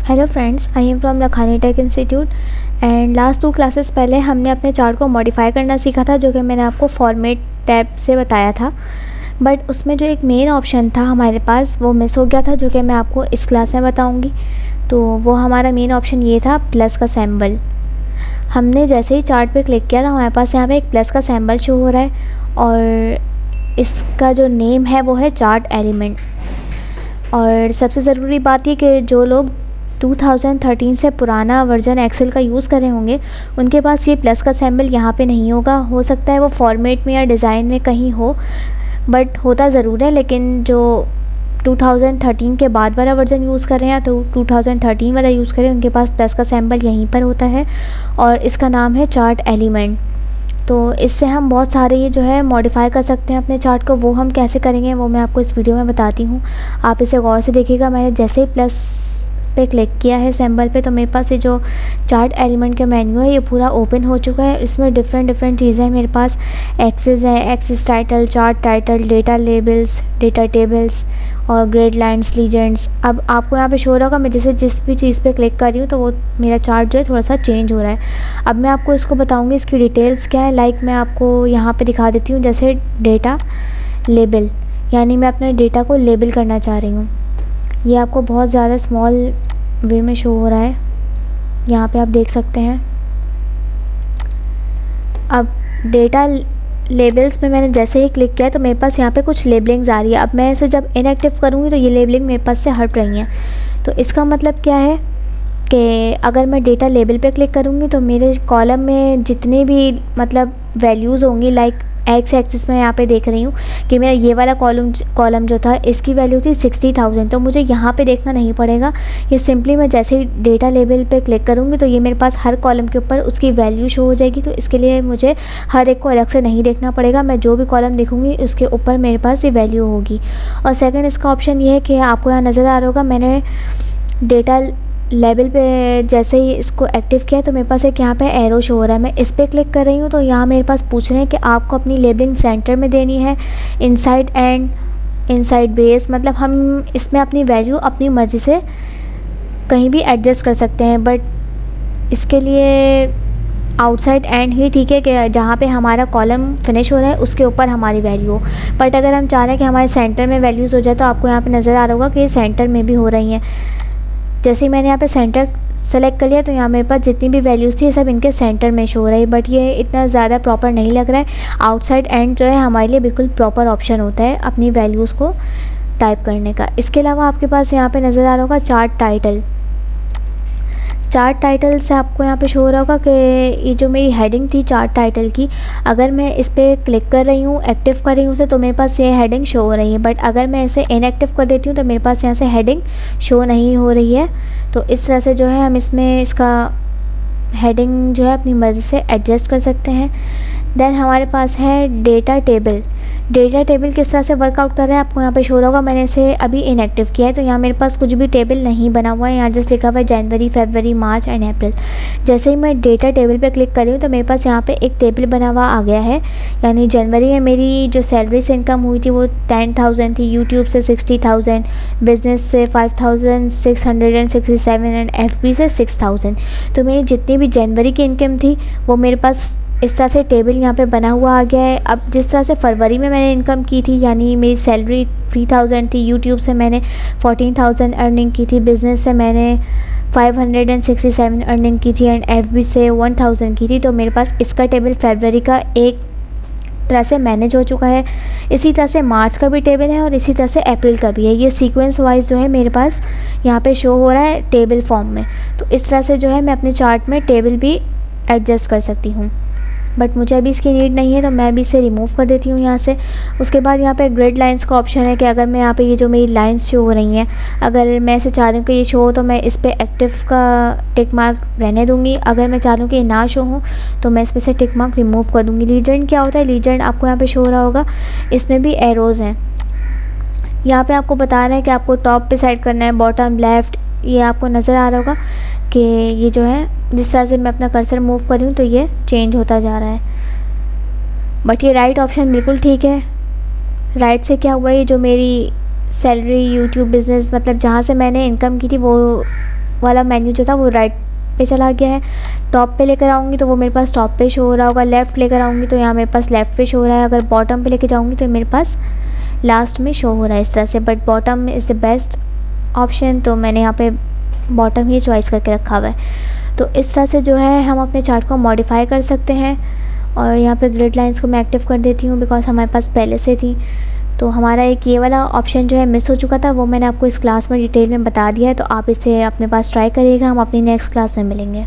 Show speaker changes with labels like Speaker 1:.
Speaker 1: Hello friends, I am from Lakhani tech institute and last 2 classes पहले हमने अपने chart को मॉडिफाई करना सीखा था, जो कि मैंने आपको फॉर्मेट टैब से बताया था। बट उसमें जो एक मेन ऑप्शन था हमारे पास वो मिस हो गया था, जो कि मैं आपको इस क्लास में बताऊंगी। तो वो हमारा मेन ऑप्शन ये था, प्लस का सिंबल। हमने जैसे ही चार्ट पे क्लिक किया था हमारे पास यहाँ पे एक प्लस का सिंबल शो हो रहा है और इसका जो नेम है वो है चार्ट एलिमेंट। और सबसे ज़रूरी बात ये कि जो लोग 2013 से पुराना वर्जन एक्सेल का यूज़ कर रहे होंगे उनके पास ये प्लस का सिंबल यहाँ पे नहीं होगा। हो सकता है वो फॉर्मेट में या डिज़ाइन में कहीं हो, बट होता ज़रूर है। लेकिन जो 2013 के बाद वाला वर्जन यूज़ कर रहे हैं या तो 2013 वाला यूज़ करें, उनके पास प्लस का सिंबल यहीं पर होता है और इसका नाम है चार्ट एलिमेंट। तो इससे हम बहुत सारे ये जो है मॉडिफाई कर सकते हैं अपने चार्ट को। वो हम कैसे करेंगे वो मैं आपको इस वीडियो में बताती हूँ। आप इसे गौर से देखिएगा। मैंने जैसे ही प्लस पे क्लिक किया है सिंबल पे, तो मेरे पास ये जो चार्ट एलिमेंट का मेन्यू है ये पूरा ओपन हो चुका है। इसमें डिफरेंट चीज़ें हैं। मेरे पास एक्सेस है, axes title, chart title, data labels, data tables और ग्रिड लाइन्स, लीजेंड्स। अब आपको यहाँ पे शो रहा होगा, मैं जैसे जिस भी चीज़ पे क्लिक कर रही हूँ तो वो मेरा चार्ट जो है थोड़ा सा चेंज हो रहा है। अब मैं आपको इसको बताऊँगी इसकी डिटेल्स क्या है। लाइक मैं आपको यहाँ पे दिखा देती हूँ, जैसे डेटा लेबल, यानी मैं अपने डेटा को लेबल करना चाह रही हूँ। ये आपको बहुत ज़्यादा स्मॉल वे में शो हो रहा है, यहाँ पे आप देख सकते हैं। अब डेटा लेबल्स में मैंने जैसे ही क्लिक किया तो मेरे पास यहाँ पे कुछ लेबलिंग्स आ रही है। अब मैं इसे जब इनएक्टिव करूँगी तो ये लेबलिंग मेरे पास से हट रही हैं। तो इसका मतलब क्या है कि अगर मैं डेटा लेबल पे क्लिक करूँगी तो मेरे कॉलम में जितने भी मतलब वैल्यूज़ होंगी, लाइक एक्स एक्सिस में यहाँ पे देख रही हूँ कि मेरा ये वाला कॉलम जो था इसकी वैल्यू थी 60,000। तो मुझे यहाँ पे देखना नहीं पड़ेगा। ये सिंपली मैं जैसे ही डेटा लेबल पे क्लिक करूँगी तो ये मेरे पास हर कॉलम के ऊपर उसकी वैल्यू शो हो जाएगी। तो इसके लिए मुझे हर एक को अलग से नहीं देखना पड़ेगा। मैं जो भी कॉलम देखूँगी उसके ऊपर मेरे पास ये वैल्यू होगी। और सेकेंड इसका ऑप्शन ये है कि आपको यहाँ नज़र आ रहा होगा, मैंने डेटा लेबल पे जैसे ही इसको एक्टिव किया तो मेरे पास एक यहाँ पे एरो शो हो रहा है। मैं इस पर क्लिक कर रही हूँ तो यहाँ मेरे पास पूछ रहे हैं कि आपको अपनी लेबलिंग सेंटर में देनी है, इनसाइड एंड इनसाइड बेस। मतलब हम इसमें अपनी वैल्यू अपनी मर्ज़ी से कहीं भी एडजस्ट कर सकते हैं, बट इसके लिए आउटसाइड एंड ही ठीक है कि जहाँ पे हमारा कॉलम फिनिश हो रहा है उसके ऊपर हमारी वैल्यू हो। बट अगर हम चाह रहे हैं कि हमारे सेंटर में वैल्यूज़ हो जाए तो आपको यहाँ पे नज़र आ रहा होगा कि ये सेंटर में भी हो रही हैं। जैसे ही मैंने यहाँ पे सेंटर सेलेक्ट कर लिया तो यहाँ मेरे पास जितनी भी वैल्यूज़ थी सब इनके सेंटर में शो हो रही है। बट ये इतना ज़्यादा प्रॉपर नहीं लग रहा है। आउटसाइड एंड जो है हमारे लिए बिल्कुल प्रॉपर ऑप्शन होता है अपनी वैल्यूज़ को टाइप करने का। इसके अलावा आपके पास यहाँ पे नज़र आ रहा होगा चार्ट टाइटल। चार्ट टाइटल से आपको यहाँ पे शो हो रहा होगा कि ये जो मेरी हेडिंग थी चार्ट टाइटल की, अगर मैं इस पर क्लिक कर रही हूँ, एक्टिव कर रही हूँ उसे, तो मेरे पास ये हेडिंग शो हो रही है। बट अगर मैं इसे इनएक्टिव कर देती हूँ तो मेरे पास यहाँ से हेडिंग शो नहीं हो रही है। तो इस तरह से जो है हम इसमें इसका हेडिंग जो है अपनी मर्ज़ी से एडजस्ट कर सकते हैं। देन हमारे पास है डेटा टेबल। डेटा टेबल किस तरह से वर्कआउट कर रहा है आपको यहाँ पे शो होगा। मैंने इसे अभी इनएक्टिव किया है तो यहाँ मेरे पास कुछ भी टेबल नहीं बना हुआ है। यहाँ जस्ट लिखा हुआ है जनवरी, फरवरी, मार्च एंड अप्रैल। जैसे ही मैं डेटा टेबल पे क्लिक कर रही हूँ तो मेरे पास यहाँ पे एक टेबल बना हुआ आ गया है। यानी जनवरी में मेरी जो सैलरी से इनकम हुई थी वो 10,000 थी, यूट्यूब से 60,000, बिज़नेस से 5,667 एंड FB से 6,000। तो मेरी जितनी भी जनवरी की इनकम थी वो मेरे पास इस तरह से टेबल यहाँ पे बना हुआ आ गया है। अब जिस तरह से फरवरी में मैंने इनकम की थी, यानी मेरी सैलरी 3,000 थी, यूट्यूब से मैंने 14,000 अर्निंग की थी, बिज़नेस से मैंने 567 अर्निंग की थी एंड FB से 1,000 की थी। तो मेरे पास इसका टेबल फरवरी का एक तरह से मैनेज हो चुका है। इसी तरह से मार्च का भी टेबल है और इसी तरह से अप्रैल का भी है। ये सीक्वेंस वाइज जो है मेरे पास यहाँ पे शो हो रहा है टेबल फॉर्म में। तो इस तरह से जो है मैं अपने चार्ट में टेबल भी एडजस्ट कर सकती हूँ। बट मुझे अभी इसकी नीड नहीं है तो मैं भी इसे रिमूव कर देती हूँ यहाँ से। उसके बाद यहाँ पे ग्रिड लाइंस का ऑप्शन है कि अगर मैं यहाँ पे ये जो मेरी लाइंस शो हो रही हैं, अगर मैं इसे चाह रही हूँ कि ये शो हो तो मैं इस पर एक्टिव का टिक मार्क रहने दूँगी। अगर मैं चाह रही हूँ कि ये ना शो हो तो मैं इस पर से टिक मार्क रिमूव कर दूँगी। लीजेंड क्या होता है, लीजेंड आपको यहाँ पर शो हो रहा होगा, इसमें भी एरोज़ हैं। यहाँ पर आपको बता रहे हैं कि आपको टॉप पर सेट करना है, बॉटम, लेफ़्ट। ये आपको नज़र आ रहा होगा कि ये जो है जिस तरह से मैं अपना कर्सर मूव कर रही हूँ तो ये चेंज होता जा रहा है। बट ये राइट ऑप्शन बिल्कुल ठीक है। राइट से क्या हुआ, ये जो मेरी सैलरी, यूट्यूब, बिज़नेस, मतलब जहाँ से मैंने इनकम की थी वो वाला मेन्यू जो था वो राइट पे चला गया है। टॉप पे लेकर आऊँगी तो वो मेरे पास टॉप पे शो हो रहा होगा, लेफ़्ट लेकर आऊँगी तो यहाँ मेरे पास लेफ़्ट पे शो हो रहा है, अगर बॉटम पे लेके जाऊँगी तो मेरे पास लास्ट में शो हो रहा है इस तरह से। But bottom is the best option, तो मैंने यहाँ पे बॉटम ही चॉइस करके रखा हुआ है। तो इस तरह से जो है हम अपने चार्ट को मॉडिफाई कर सकते हैं। और यहाँ पे ग्रिड लाइंस को मैं एक्टिव कर देती हूँ बिकॉज हमारे पास पहले से थी। तो हमारा एक ये वाला ऑप्शन जो है मिस हो चुका था, वो मैंने आपको इस क्लास में डिटेल में बता दिया है, तो आप इसे अपने पास ट्राई करिएगा। हम अपनी नेक्स्ट क्लास में मिलेंगे।